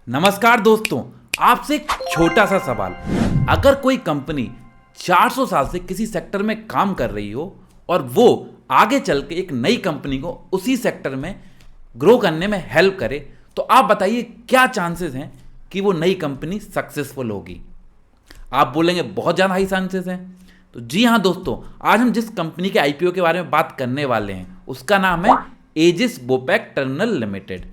नमस्कार दोस्तों, आपसे एक छोटा सा सवाल। अगर कोई कंपनी 400 साल से किसी सेक्टर में काम कर रही हो और वो आगे चल के एक नई कंपनी को उसी सेक्टर में ग्रो करने में हेल्प करे, तो आप बताइए क्या चांसेस हैं कि वो नई कंपनी सक्सेसफुल होगी। आप बोलेंगे बहुत ज़्यादा हाई चांसेस हैं। तो जी हाँ दोस्तों, आज हम जिस कंपनी के आईपीओ के बारे में बात करने वाले हैं उसका नाम है एजिस बोपेक टर्मिनल लिमिटेड,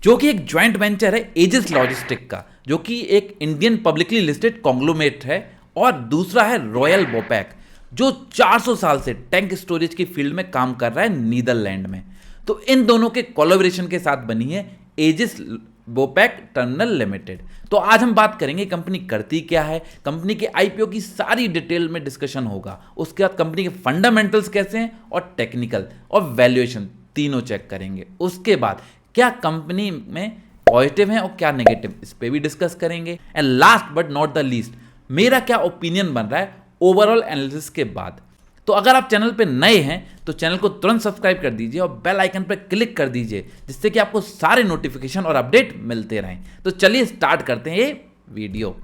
जो कि एक ज्वाइंट वेंचर है एजिस लॉजिस्टिक का, जो कि एक इंडियन पब्लिकली लिस्टेड कॉन्ग्लोमेरेट है, और दूसरा है रॉयल बोपेक, जो 400 साल से टैंक स्टोरेज की फील्ड में काम कर रहा है नीदरलैंड में। तो इन दोनों के कोलैबोरेशन के साथ बनी है एजिस बोपेक टर्मिनल लिमिटेड। तो आज हम बात करेंगे कंपनी करती क्या है, कंपनी के आईपीओ की सारी डिटेल में डिस्कशन होगा, उसके बाद कंपनी के फंडामेंटल्स कैसे हैं और टेक्निकल और वैल्यूएशन तीनों चेक करेंगे। उसके बाद क्या कंपनी में पॉजिटिव है और क्या नेगेटिव, इस पे भी डिस्कस करेंगे। And last but not the least, मेरा क्या ओपिनियन बन रहा है ओवरऑल एनालिसिस के बाद। तो अगर आप चैनल पे नए हैं तो चैनल को तुरंत सब्सक्राइब कर दीजिए और बेल आइकन पर क्लिक कर दीजिए, जिससे कि आपको सारे नोटिफिकेशन और अपडेट मिलते रहें। तो चलिए स्टार्ट करते हैं ये वीडियो।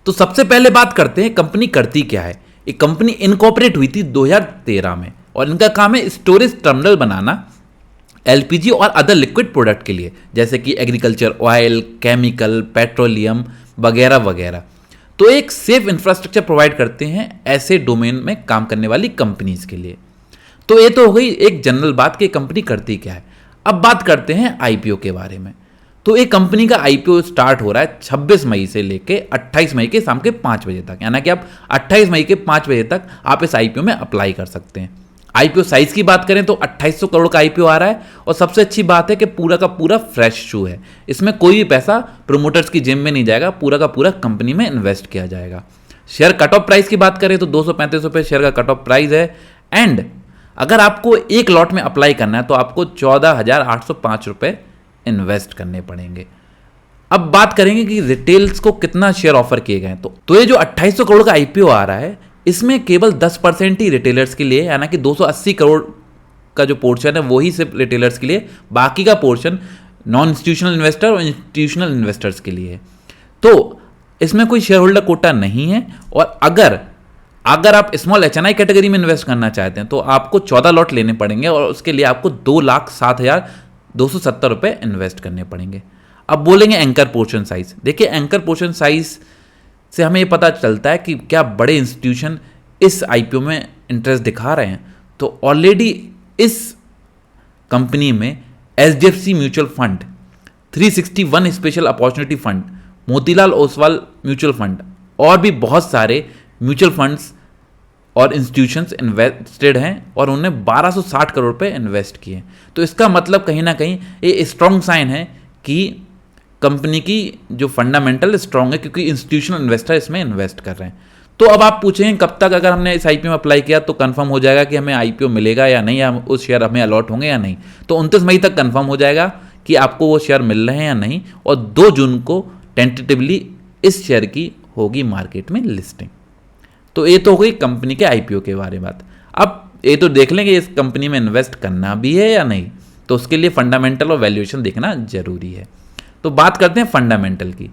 तो सबसे पहले बात करते हैं कंपनी करती क्या है। ये कंपनी इनकॉर्पोरेट हुई थी 2013 में और इनका काम है स्टोरेज टर्मिनल बनाना एलपीजी और अदर लिक्विड प्रोडक्ट के लिए, जैसे कि एग्रीकल्चर, ऑयल, केमिकल, पेट्रोलियम वगैरह वगैरह। तो एक सेफ इंफ्रास्ट्रक्चर प्रोवाइड करते हैं ऐसे डोमेन में काम करने वाली कंपनीज के लिए। तो ये तो हो गई एक जनरल बात कि कंपनी करती क्या है। अब बात करते हैं आईपीओ के बारे में। तो एक कंपनी का आईपीओ स्टार्ट हो रहा है 26 मई से लेके 28 मई के शाम के 5 बजे तक, यानी कि आप 28 मई के 5 बजे तक आप इस आईपीओ में अप्लाई कर सकते हैं। आईपीओ साइज की बात करें तो 2800 करोड़ का आईपीओ आ रहा है, और सबसे अच्छी बात है कि पूरा का पूरा फ्रेश शू है। इसमें कोई भी पैसा प्रोमोटर्स की जेब में नहीं जाएगा, पूरा का पूरा कंपनी में इन्वेस्ट किया जाएगा। शेयर कट ऑफ प्राइस की बात करें तो 235 रुपये शेयर का कट ऑफ प्राइस है। एंड अगर आपको एक लॉट में अप्लाई करना है तो आपको 14,805 रुपये इन्वेस्ट करने पड़ेंगे। अब बात करेंगे कि रिटेल्स को कितना शेयर ऑफर किए गए। तो ये जो 2800 करोड़ का आईपीओ आ रहा है, इसमें केवल 10% ही रिटेलर्स के लिए, यानी कि 280 करोड़ का जो पोर्शन है वही सिर्फ रिटेलर्स के लिए, बाकी का पोर्शन नॉन इंस्टीट्यूशनल इन्वेस्टर और इंस्टीट्यूशनल इन्वेस्टर्स के लिए है। तो इसमें कोई शेयर होल्डर कोटा नहीं है। और अगर आप स्मॉल एचएनआई कैटेगरी में इन्वेस्ट करना चाहते हैं तो आपको 14 लॉट लेने पड़ेंगे और उसके लिए आपको 2,07,270 रुपये इन्वेस्ट करने पड़ेंगे। अब बोलेंगे एंकर पोर्शन साइज। देखिए, एंकर पोर्शन साइज से हमें ये पता चलता है कि क्या बड़े इंस्टीट्यूशन इस आईपीओ में इंटरेस्ट दिखा रहे हैं। तो ऑलरेडी इस कंपनी में HDFC mutual fund, 361 special opportunity fund, Motilal Oswal mutual fund और भी बहुत सारे म्यूचुअल फंड्स और इंस्टीट्यूशंस इन्वेस्टेड हैं और उन्होंने 1260 करोड़ रुपए इन्वेस्ट किए। तो इसका मतलब कहीं ना कहीं ये स्ट्रॉन्ग साइन है कि कंपनी की जो फंडामेंटल स्ट्रॉन्ग है, क्योंकि इंस्टीट्यूशनल इन्वेस्टर इसमें इन्वेस्ट कर रहे हैं। तो अब आप पूछेंगे कब तक अगर हमने इस आईपीओ में अप्लाई किया तो कंफर्म हो जाएगा कि हमें आईपीओ मिलेगा या नहीं, या उस शेयर हमें अलॉट होंगे या नहीं। तो 29 मई तक कंफर्म हो जाएगा कि आपको वो शेयर मिल रहे हैं या नहीं, और 2 जून को टेंटेटिवली इस शेयर की होगी मार्केट में लिस्टिंग। तो ये तो हो गई कंपनी के आईपीओ के बारे में बात। अब ये तो देख लेंगे इस कंपनी में इन्वेस्ट करना भी है या नहीं, तो उसके लिए फंडामेंटल और वैल्यूएशन देखना जरूरी है। तो बात करते हैं फंडामेंटल की।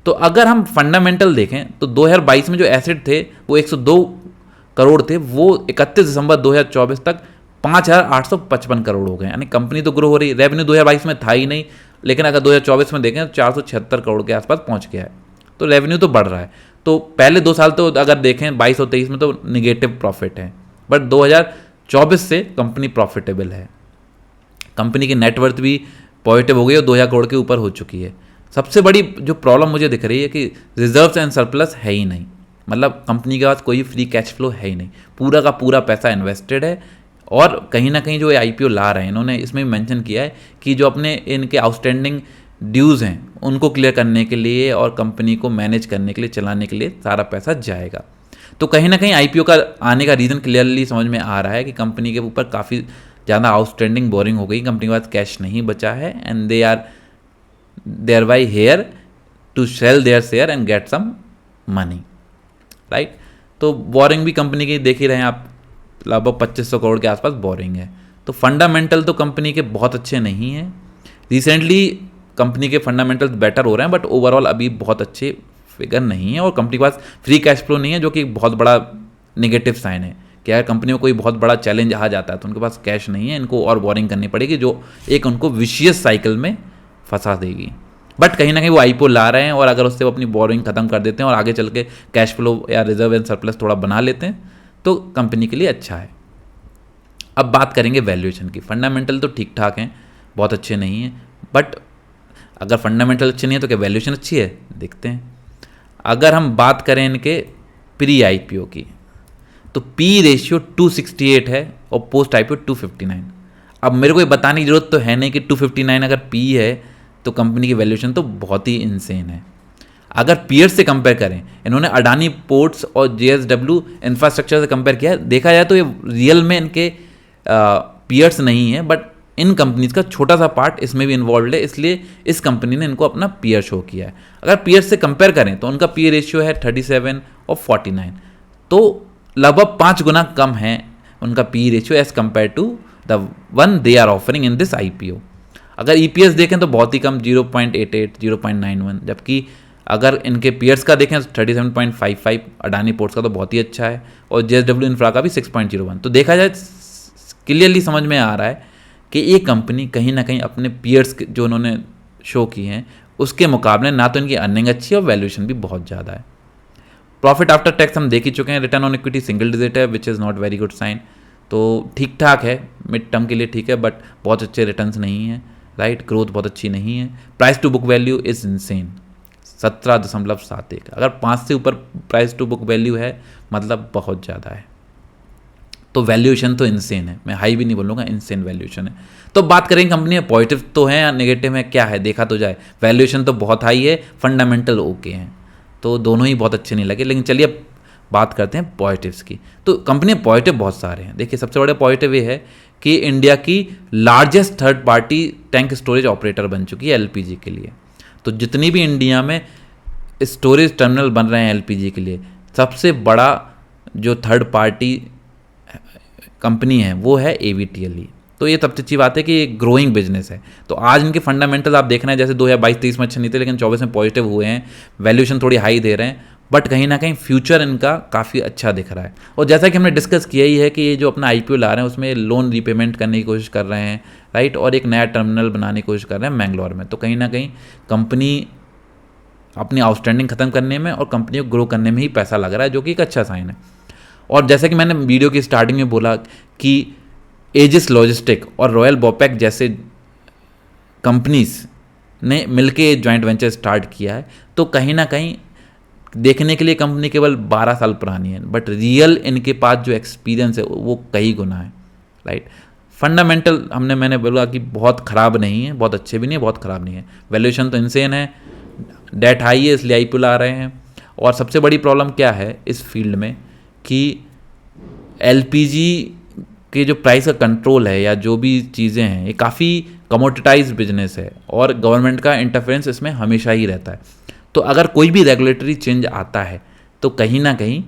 तो अगर हम फंडामेंटल देखें तो 2022 में जो एसेट थे वो 102 करोड़ थे, वो 31 दिसंबर 2024 तक 5,855 करोड़ हो गए। यानी कंपनी तो ग्रो हो रही। रेवेन्यू 2022 में था ही नहीं, लेकिन अगर 2024 में देखें तो 476 करोड़ के आसपास पहुंच गया है। तो रेवेन्यू तो बढ़ रहा है। तो पहले 2 साल तो अगर देखें 22 और 23 में तो निगेटिव प्रॉफिट है, बट 2024 से कंपनी प्रॉफिटेबल है। कंपनी की नेटवर्थ भी पॉजिटिव हो गई और 2,000 करोड़ के ऊपर हो चुकी है। सबसे बड़ी जो प्रॉब्लम मुझे दिख रही है कि रिजर्व्स एंड सरप्लस है ही नहीं, मतलब कंपनी के पास कोई फ्री कैश फ्लो है ही नहीं, पूरा का पूरा पैसा इन्वेस्टेड है। और कहीं ना कहीं जो आईपीओ ला रहे हैं, इन्होंने इसमें भी मेंशन किया है कि जो अपने इनके आउटस्टैंडिंग ड्यूज़ हैं उनको क्लियर करने के लिए और कंपनी को मैनेज करने के लिए, चलाने के लिए सारा पैसा जाएगा। तो कहीं ना कहीं आईपीओ का आने का रीज़न क्लियरली समझ में आ रहा है कि कंपनी के ऊपर काफ़ी ज़्यादा आउटस्टैंडिंग बोरिंग हो गई, कंपनी के पास कैश नहीं बचा है, and they are there buy here to sell their share and get some money, right. तो बोरिंग भी कंपनी की देख ही रहे हैं आप, लगभग 2500 करोड़ के आसपास बोरिंग है। तो फंडामेंटल तो कंपनी के बहुत अच्छे नहीं हैं, रिसेंटली कंपनी के फंडामेंटल्स बेटर हो रहे हैं, बट ओवरऑल अभी बहुत अच्छे फिगर नहीं है और कंपनी के पास फ्री कैश फ्लो नहीं है, जो कि एक बहुत बड़ा नेगेटिव साइन है कि अगर कंपनी में कोई बहुत बड़ा चैलेंज आ जाता है तो उनके पास कैश नहीं है, इनको और बोरिंग करनी पड़ेगी, जो एक उनको विशियस साइकिल में फंसा देगी। बट कहीं ना कहीं वो आईपीओ ला रहे हैं और अगर उससे वो अपनी बोरिंग खत्म कर देते हैं और आगे चल के कैश फ्लो या रिजर्व एंड सरप्लस थोड़ा बना लेते हैं तो कंपनी के लिए अच्छा है। अब बात करेंगे वैल्यूएशन की। फंडामेंटल तो ठीक ठाक हैं, बहुत अच्छे नहीं हैं, बट अगर फंडामेंटल अच्छे नहीं है तो क्या वैल्यूएशन अच्छी है? देखते हैं। अगर हम बात करें इनके प्री आईपीओ की तो पी रेशियो 268 है और पोस्ट आईपीओ 259। अब मेरे को ये बताने की जरूरत तो है नहीं कि 259 अगर पी है तो कंपनी की वैल्यूएशन तो बहुत ही इंसेन है। अगर पीयर्स से कंपेयर करें, इन्होंने अडानी पोर्ट्स और जेएसडब्ल्यू इंफ्रास्ट्रक्चर से कंपेयर किया, देखा जाए तो ये रियल में इनके पीयर्स नहीं है, बट इन कंपनीज का छोटा सा पार्ट इसमें भी इन्वॉल्व है, इसलिए इस कंपनी ने इनको अपना पीयर शो किया है। अगर पीयर्स से कंपेयर करें तो उनका पी रेशियो है 37 और 49, तो लगभग 5 गुना कम है उनका P ratio as compared to the one they are offering in this IPO. अगर ईपीएस देखें तो बहुत ही कम 0.88, 0.91, जबकि अगर इनके पीयर्स का देखें तो 37.55, अडानी पोर्ट्स का तो बहुत ही अच्छा है और जेएसडब्ल्यू इंफ्रा का भी 6.01। तो देखा जाए क्लियरली समझ में आ रहा है कि ये कंपनी कहीं ना कहीं अपने पीयर्स जो उन्होंने शो की हैं उसके मुकाबले ना तो इनकी अर्निंग अच्छी है और वैल्यूएशन भी बहुत ज़्यादा है। प्रॉफिट आफ्टर टैक्स हम देख ही चुके हैं, return on equity single digit है, which is not very good sign. तो ठीक ठाक है, मिड टर्म के लिए ठीक है, बट बहुत अच्छे रिटर्न्स नहीं है, राइट। ग्रोथ बहुत अच्छी नहीं है। Price to book value is insane, 17.71। अगर 5 से ऊपर प्राइस टू बुक वैल्यू है मतलब बहुत ज़्यादा है, तो वैल्यूएशन तो इंसेन है, मैं हाई भी नहीं बोलूँगा, इंसेन वैल्यूएशन है। तो बात करेंगे कंपनी में पॉजिटिव तो है या नेगेटिव है, क्या है देखा तो जाए। वैल्यूएशन तो बहुत हाई है, फंडामेंटल ओके हैं, तो दोनों ही बहुत अच्छे नहीं लगे। लेकिन चलिए अब बात करते हैं पॉजिटिव्स की। तो कंपनी में पॉजिटिव बहुत सारे हैं। देखिए सबसे बड़ा पॉजिटिव ये है कि इंडिया की largest third party tank storage operator बन चुकी है एलपीजी के लिए। तो जितनी भी इंडिया में स्टोरेज टर्मिनल बन रहे हैं एलपीजी के लिए, सबसे बड़ा जो थर्ड पार्टी कंपनी है वो है एवीटीएल। तो ये सबसे अच्छी बात है कि ये ग्रोइंग बिजनेस है। तो आज इनके फंडामेंटल आप देख रहे हैं, जैसे 2022-23 में अच्छे नहीं थे, लेकिन 24 में पॉजिटिव हुए हैं, वैल्यूएशन थोड़ी हाई दे रहे हैं, बट कहीं ना कहीं फ्यूचर इनका काफ़ी अच्छा दिख रहा है। और जैसा कि हमने डिस्कस किया ही है कि ये जो अपना आईपीओ ला रहे हैं उसमें लोन रीपेमेंट करने की कोशिश कर रहे हैं, राइट, और एक नया टर्मिनल बनाने की कोशिश कर रहे हैं मैंगलोर में। तो कहीं ना कहीं कंपनी अपनी आउटस्टैंडिंग खत्म करने में और कंपनी को ग्रो करने में ही पैसा लग रहा है, जो कि एक अच्छा साइन है। और जैसा कि मैंने वीडियो की स्टार्टिंग में बोला कि एजिस लॉजिस्टिक और रॉयल बोपेक जैसे कंपनीज ने मिलके जॉइंट वेंचर स्टार्ट किया है, तो कहीं ना कहीं देखने के लिए कंपनी केवल 12 साल पुरानी है, बट रियल इनके पास जो एक्सपीरियंस है वो कई गुना है, राइट। फंडामेंटल मैंने बोला कि बहुत ख़राब नहीं है, बहुत अच्छे भी नहीं है, बहुत ख़राब नहीं है। वैल्यूएशन तो इंसेन है, डेट हाई है, इसलिए आईपीओ ला रहे हैं। और सबसे बड़ी प्रॉब्लम क्या है इस फील्ड में कि एलपीजी के जो प्राइस का कंट्रोल है या जो भी चीज़ें हैं, ये काफ़ी कमोडिटाइज बिजनेस है और गवर्नमेंट का इंटरफेरेंस इसमें हमेशा ही रहता है। तो अगर कोई भी रेगुलेटरी चेंज आता है तो कहीं ना कहीं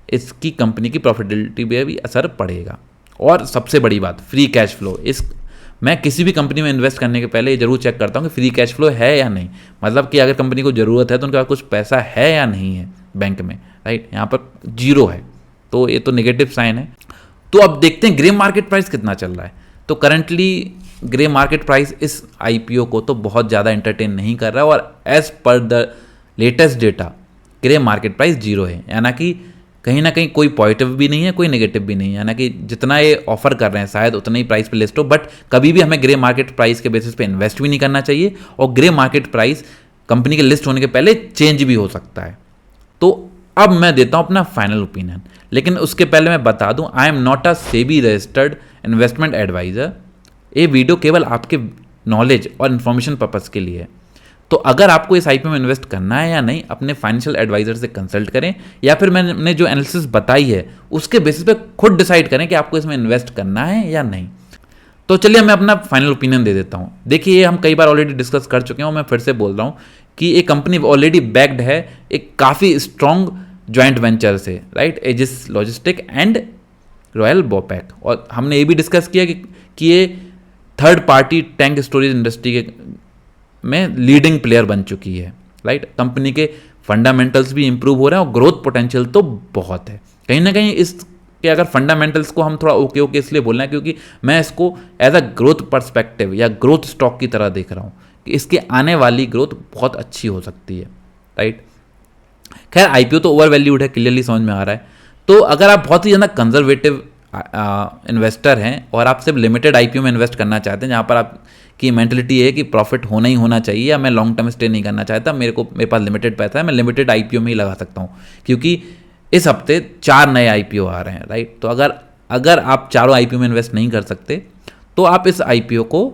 इसकी कंपनी की प्रॉफिटेबिलिटी पे भी असर पड़ेगा। और सबसे बड़ी बात, फ्री कैश फ्लो। मैं किसी भी कंपनी में इन्वेस्ट करने के पहले ये जरूर चेक करता हूँ कि फ्री कैश फ्लो है या नहीं, मतलब कि अगर कंपनी को ज़रूरत है तो उनके पास कुछ पैसा है या नहीं है बैंक में, राइट। यहाँ पर 0 है तो ये तो नेगेटिव साइन है। तो अब देखते हैं ग्रे मार्केट प्राइस कितना चल रहा है। तो करंटली ग्रे मार्केट प्राइस इस आईपीओ को तो बहुत ज़्यादा एंटरटेन नहीं कर रहा है और as per the latest data grey market price 0 है, यानी कि कहीं ना कहीं कोई पॉजिटिव भी नहीं है, कोई नेगेटिव भी नहीं है, यानी कि जितना ये ऑफर कर रहे हैं शायद उतना ही प्राइस पे लिस्ट हो, बट कभी भी हमें ग्रे मार्केट प्राइस के बेसिस पे इन्वेस्ट भी नहीं करना चाहिए और ग्रे मार्केट प्राइस कंपनी के लिस्ट होने के पहले चेंज भी हो सकता है। तो अब मैं देता हूं अपना फाइनल ओपिनियन, लेकिन उसके पहले मैं बता दूं I am not a SEBI registered investment adviser. ये वीडियो केवल आपके नॉलेज और इन्फॉर्मेशन पर्पज़ के लिए है। तो अगर आपको इस आईपीओ में इन्वेस्ट करना है या नहीं, अपने फाइनेंशियल एडवाइजर से कंसल्ट करें या फिर मैंने जो एनालिसिस बताई है उसके बेसिस पे खुद डिसाइड करें कि आपको इसमें इन्वेस्ट करना है या नहीं। तो चलिए मैं अपना फाइनल ओपिनियन दे देता हूँ। देखिए ये हम कई बार ऑलरेडी डिस्कस कर चुके हैं और मैं फिर से बोल रहा हूँ कि ये कंपनी ऑलरेडी बैक्ड है एक काफ़ी स्ट्रॉन्ग जॉइंट वेंचर से, right, Aegis logistic and Royal Vopak. और हमने ये भी डिस्कस किया कि ये third party tank storage industry के में लीडिंग प्लेयर बन चुकी है, राइट। कंपनी के फंडामेंटल्स भी इंप्रूव हो रहे हैं और ग्रोथ पोटेंशियल तो बहुत है। कहीं ना कहीं इसके अगर फंडामेंटल्स को हम थोड़ा ओके ओके इसलिए बोल रहे हैं क्योंकि मैं इसको एज अ ग्रोथ पर्सपेक्टिव या ग्रोथ स्टॉक की तरह देख रहा हूँ कि इसके आने वाली ग्रोथ बहुत अच्छी हो सकती है, राइट। खैर आईपीओ तो ओवर वैल्यूड है, क्लियरली समझ में आ रहा है। तो अगर आप बहुत ही ज़्यादा कंजर्वेटिव इन्वेस्टर हैं और आप सिर्फ लिमिटेड आईपीओ में इन्वेस्ट करना चाहते हैं जहाँ पर आपकी मेंटलिटी है कि प्रॉफिट होना ही होना चाहिए या मैं लॉन्ग टर्म स्टे नहीं करना चाहता, मेरे पास लिमिटेड पैसा है, मैं लिमिटेड आईपीओ में ही लगा सकता हूँ क्योंकि इस हफ्ते 4 नए आईपीओ आ रहे हैं, राइट। तो अगर आप चारों आईपीओ में इन्वेस्ट नहीं कर सकते तो आप इस आईपीओ को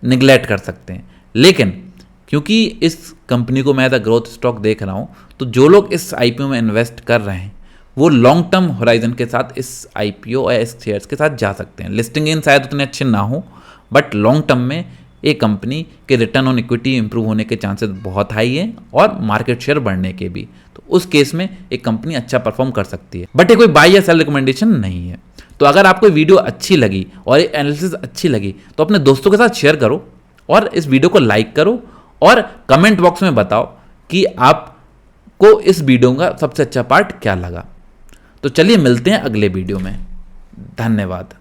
निगलेक्ट कर सकते हैं। लेकिन क्योंकि इस कंपनी को मैं एज अ ग्रोथ स्टॉक देख रहा हूँ तो जो लोग इस आईपीओ में इन्वेस्ट कर रहे हैं वो लॉन्ग टर्म होराइजन के साथ इस आईपीओ और इस शेयर्स के साथ जा सकते हैं। लिस्टिंग इन शायद उतने अच्छे ना हो बट लॉन्ग टर्म में एक कंपनी के रिटर्न ऑन इक्विटी इंप्रूव होने के चांसेस बहुत हाई है और मार्केट शेयर बढ़ने के भी। तो उस केस में एक कंपनी अच्छा परफॉर्म कर सकती है बट ये कोई बाय या सेल रिकमेंडेशन नहीं है। तो अगर आपको वीडियो अच्छी लगी और एनालिसिस अच्छी लगी तो अपने दोस्तों के साथ शेयर करो और इस वीडियो को लाइक करो और कमेंट बॉक्स में बताओ कि आपको इस वीडियो का सबसे अच्छा पार्ट क्या लगा। तो चलिए मिलते हैं अगले वीडियो में। धन्यवाद।